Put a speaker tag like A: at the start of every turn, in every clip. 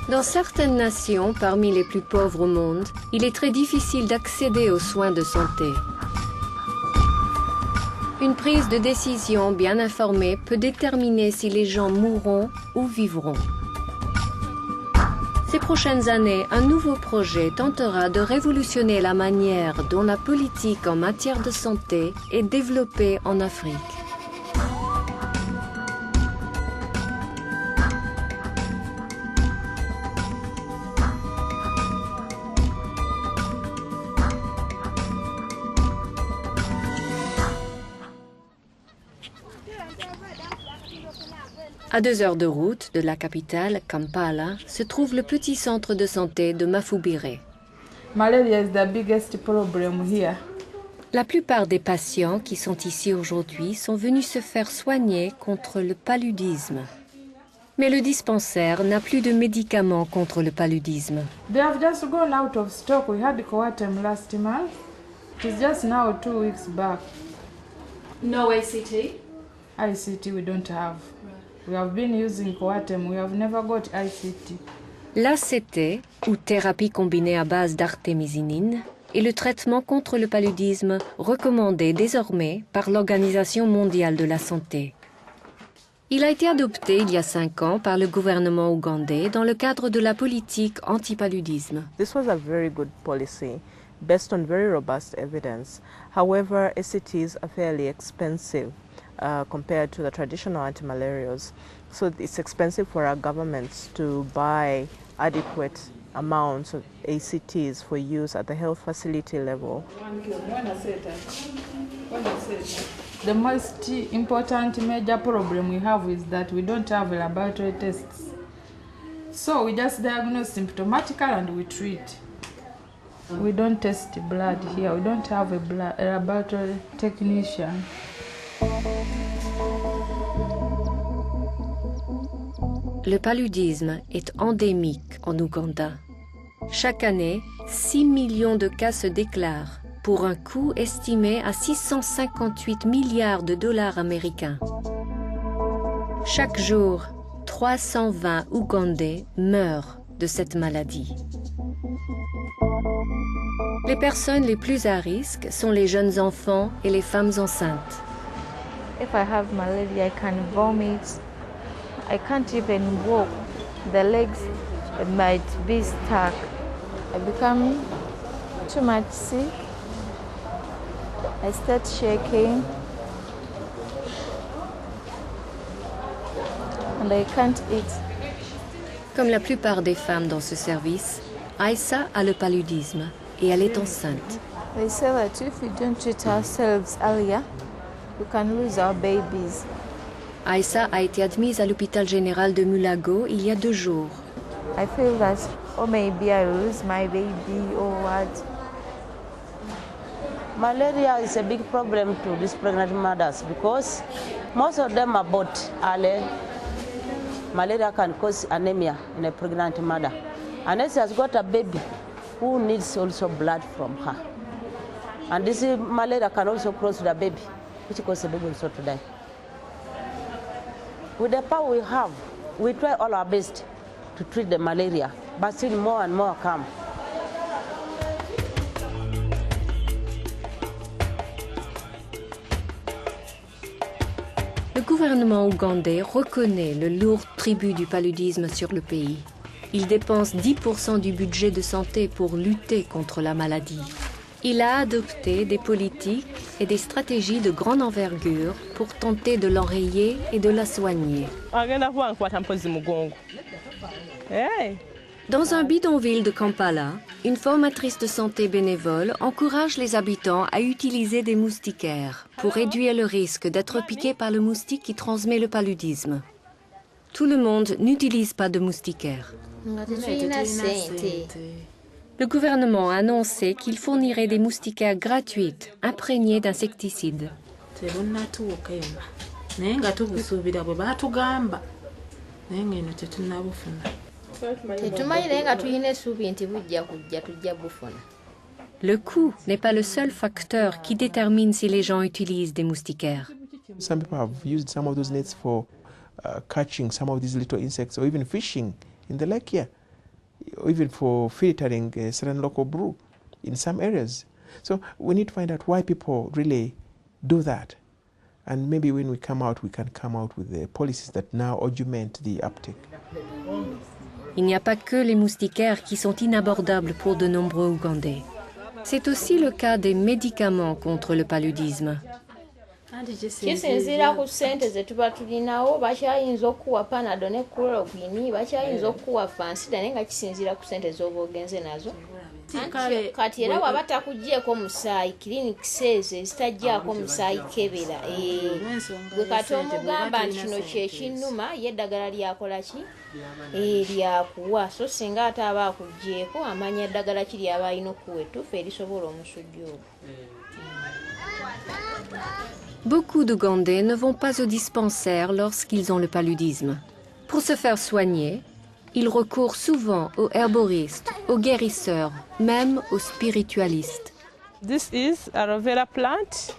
A: Dans certaines nations, parmi les plus pauvres au monde, il est très difficile d'accéder aux soins de santé. Une prise de décision bien informée peut déterminer si les gens mourront ou vivront. Ces prochaines années, un nouveau projet tentera de révolutionner la manière dont la politique en matière de santé est développée en Afrique. À 2 heures de route de la capitale, Kampala, se trouve le petit centre de santé de Mafubire.
B: Malaria is the biggest problem here.
A: La plupart des patients qui sont ici aujourd'hui sont venus se faire soigner contre le paludisme. Mais le dispensaire n'a plus de médicaments contre le paludisme.
B: They have just gone out of stock. We had Coatem last month. It is just now 2 weeks back.
C: No ACT?
B: ICT we don't have. We have been using Coatem. We have never got ICT.
A: L'ACT, ou thérapie combinée à base d'artémisinine, est le traitement contre le paludisme recommandé désormais par l'Organisation mondiale de la santé. Il a été adopté il y a 5 ans par le gouvernement ougandais dans le cadre de la politique anti-paludisme.
D: This was a very good policy based on very robust evidence. However, ACTs are fairly expensive compared to the traditional antimalarials. So it's expensive for our governments to buy adequate amounts of ACTs for use at the health facility level.
B: The most important major problem we have is that we don't have laboratory tests. So we just diagnose symptomatical and we treat. We don't test blood here. We don't have a laboratory technician.
A: Le paludisme est endémique en Ouganda. Chaque année, 6 millions de cas se déclarent, pour un coût estimé à 658 milliards de dollars américains. Chaque jour, 320 Ougandais meurent de cette maladie. Les personnes les plus à risque sont les jeunes enfants et les femmes enceintes.
E: If I have malaria, I can vomit. I can't even walk. The legs might be stuck. I become too much sick. I start shaking. And I can't eat.
A: Comme la plupart des femmes dans ce service, Aïssa a le paludisme et elle est enceinte.
E: They say that if we don't treat ourselves earlier, we can lose our babies.
A: Aïssa a été admise à l'hôpital général de Mulago il y a 2 jours.
E: I feel that, or maybe I lose my baby or what.
F: Malaria is a big problem to these pregnant mothers because most of them abort early. Malaria can cause anemia in a pregnant mother. Unless she has got a baby who needs also blood from her. And this malaria can also cross the baby, which causes the baby also to die. With the power we have, we try all our best to treat the malaria, but still more and more come.
A: Le gouvernement ougandais reconnaît le lourd tribut du paludisme sur le pays. Il dépense 10% du budget de santé pour lutter contre la maladie. Il a adopté des politiques et des stratégies de grande envergure pour tenter de l'enrayer et de la soigner. Dans un bidonville de Kampala, une formatrice de santé bénévole encourage les habitants à utiliser des moustiquaires pour réduire le risque d'être piqué par le moustique qui transmet le paludisme. Tout le monde n'utilise pas de moustiquaires. Le gouvernement a annoncé qu'il fournirait des moustiquaires gratuites imprégnés d'insecticides. Le coût n'est pas le seul facteur qui détermine si les gens utilisent des moustiquaires.
G: Some people have used some of those nets for catching some of these little insects or even fishing in the lake here. even for filtering certain local brew in some areas. So we need to find out why people really do that. And maybe when we come out, we can come out with the policies that now augment the uptake.
A: Il n'y a pas que les moustiquaires qui sont inabordables pour de nombreux Ougandais. C'est aussi le cas des médicaments contre le paludisme.
E: Kisinziira ku ssente ze tuba tulinawo, bakyayinza okuwa panado ne chloroquine, bakyayinza okuwa fansida naye nga kisinziira ku ssente z'oba ogenze nazo. Kati era waba takugyeko musaayi, clinic says zitajjaako musaayi kebera. Gwe kati omugamba nti kino kyekinnuma ye eddagala lyakola ki? Lyakuwa. So singa ate aba akugyeko amanya eddagala ki lyaba alina okuwa ettuufu erisobola omusujja ogwo.
A: Beaucoup d'Ougandais ne vont pas au dispensaire lorsqu'ils ont le paludisme. Pour se faire soigner, ils recourent souvent aux herboristes, aux guérisseurs, même aux spiritualistes.
D: This is aloe vera plant.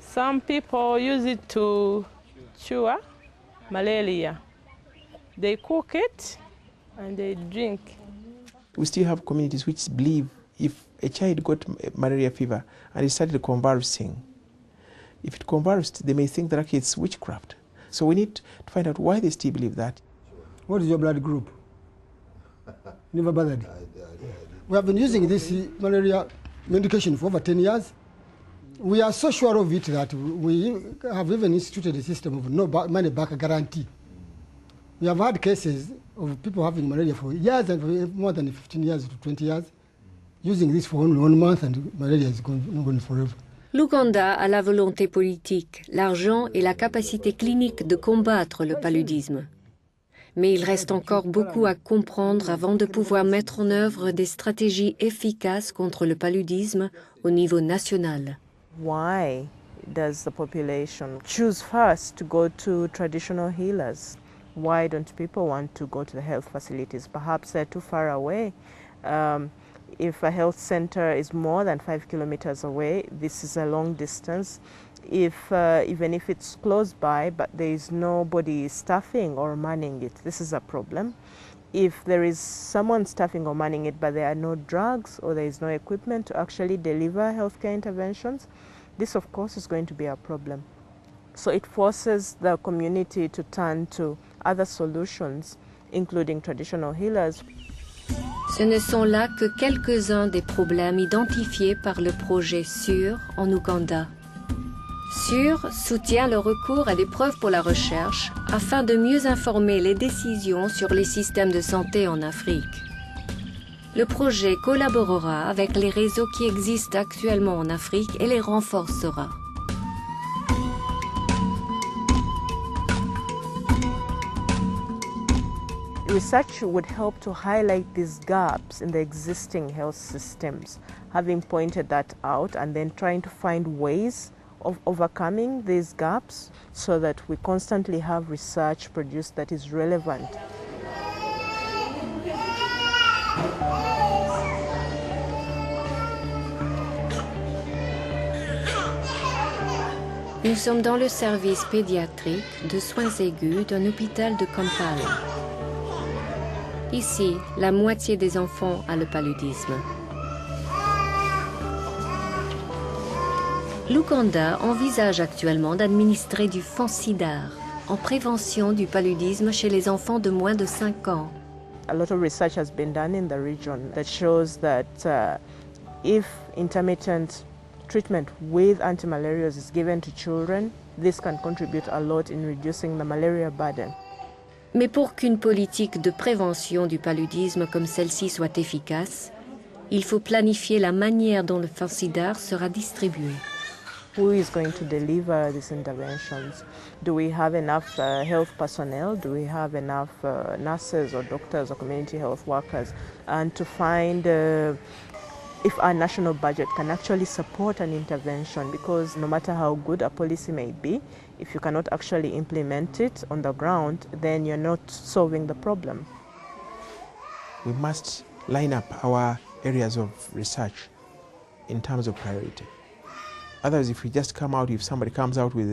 D: Some people use it to cure malaria. They cook it and they drink.
G: We still have communities which believe if a child got malaria fever and he started convulsing, if it convulsed, they may think that actually it's witchcraft. So we need to find out why they still believe that.
H: What is your blood group? Never bothered. We have been using this malaria medication for over 10 years. We are so sure of it that we have even instituted a system of no money back guarantee. We have had cases of people having malaria for years and for more than 15 years to 20 years, using this for only 1 month and malaria is gone forever.
A: L'Ouganda a la volonté politique, l'argent et la capacité clinique de combattre le paludisme. Mais il reste encore beaucoup à comprendre avant de pouvoir mettre en œuvre des stratégies efficaces contre le paludisme au niveau national.
D: Why does the population choose first to go to traditional healers? Why don't people want to go to the health facilities? Perhaps they're too far away. If a health center is more than 5 kilometers away, this is a long distance. Even if it's close by, but there is nobody staffing or manning it, this is a problem. If there is someone staffing or manning it, but there are no drugs or there is no equipment to actually deliver healthcare interventions, this of course is going to be a problem. So it forces the community to turn to other solutions, including traditional healers.
A: Ce ne sont là que quelques-uns des problèmes identifiés par le projet SURE en Ouganda. SURE soutient le recours à des preuves pour la recherche afin de mieux informer les décisions sur les systèmes de santé en Afrique. Le projet collaborera avec les réseaux qui existent actuellement en Afrique et les renforcera.
D: Research would help to highlight these gaps in the existing health systems, having pointed that out and then trying to find ways of overcoming these gaps so that we constantly have research produced that is relevant.
A: Nous sommes dans le service pédiatrique de soins aigus d'un hôpital de Kampala. Ici, la moitié des enfants a le paludisme. L'Ouganda envisage actuellement d'administrer du Fansidar en prévention du paludisme chez les enfants de moins de 5 ans.
D: A lot of research has been done in the region that shows that if intermittent treatment with antimalarials is given to children, this can contribute a lot in reducing the malaria burden.
A: Mais pour qu'une politique de prévention du paludisme comme celle-ci soit efficace, il faut planifier la manière dont le Fansidar sera distribué.
D: Who is going to deliver these interventions? Do we have enough health personnel? Do we have enough nurses or doctors or community health workers? And to find if our national budget can actually support an intervention, because no matter how good a policy may be, if you cannot actually implement it on the ground, then you're not solving the problem.
G: We must line up our areas of research in terms of priority. Otherwise, if we just come out, if somebody comes out with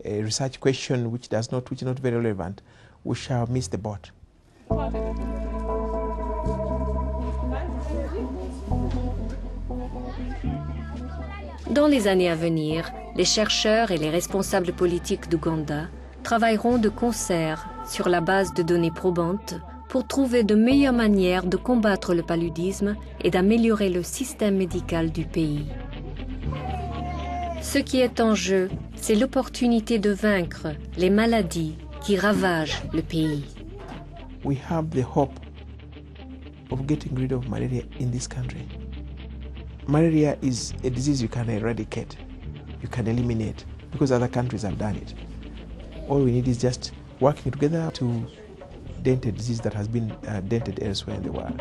G: a research question which is not very relevant, we shall miss the boat.
A: Dans les années à venir, les chercheurs et les responsables politiques d'Ouganda travailleront de concert sur la base de données probantes pour trouver de meilleures manières de combattre le paludisme et d'améliorer le système médical du pays. Ce qui est en jeu, c'est l'opportunité de vaincre les maladies qui ravagent le pays.
G: We have the hope of getting rid of malaria in this country. Malaria is a disease you can eradicate, you can eliminate, because other countries have done it. All we need is just working together to dent a disease that has been dented elsewhere in the world.